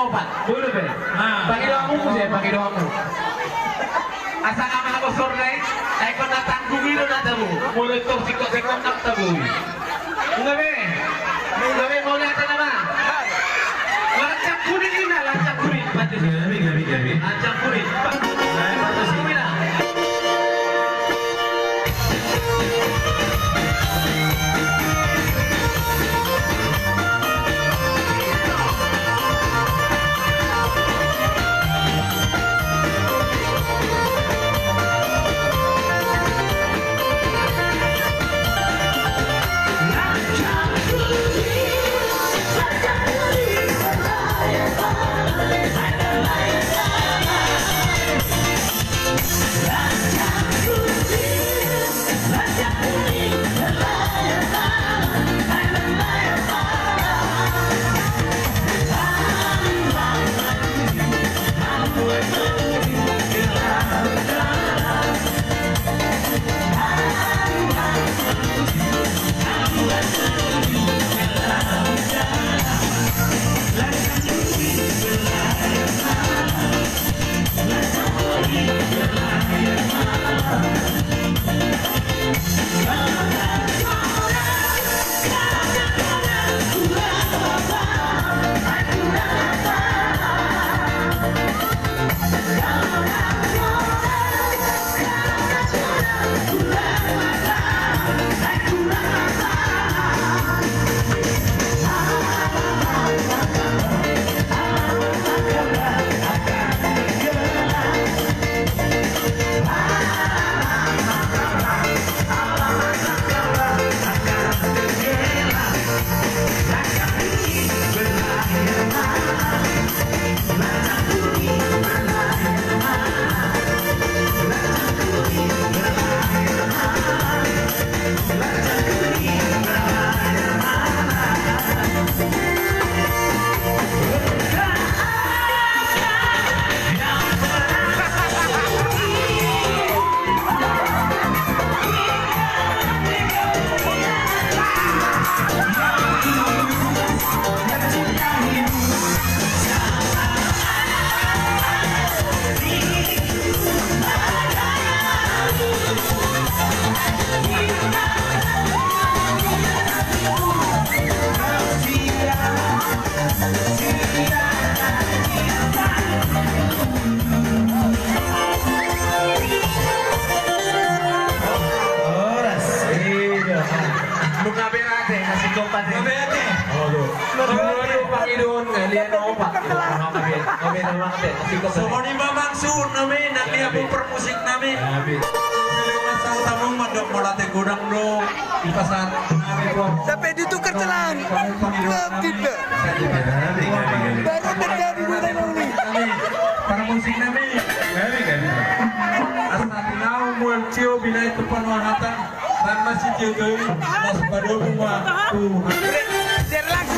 opat. Boleh be. Pakai doamu sih, pakai doamu. Asa kama ako sornay, ay ko natanggungi na natamu. Mulai to sikot sekot nak tabu. Enggak be. Enggak be mau lihat apa? Lancang kuning ini, lancang kuning. Gabi. Lancang kuning. Lancang kuning. Luka berate kasih kompas ini. Aduh. Aduh Panginoon ngalian opat. Kasih kompas. Soalnya Bang Sur nami nak dia permusik nami. Kalau masa tamu madok melatih gudang dong di pasar. Sampai ditukar celang. Tidak. Baru terjadi gudang ini. Para musik nami. Asal tinau muncul bila itu penuhatan. Dan masih jauh mas pada rumah Tuhan. Serlang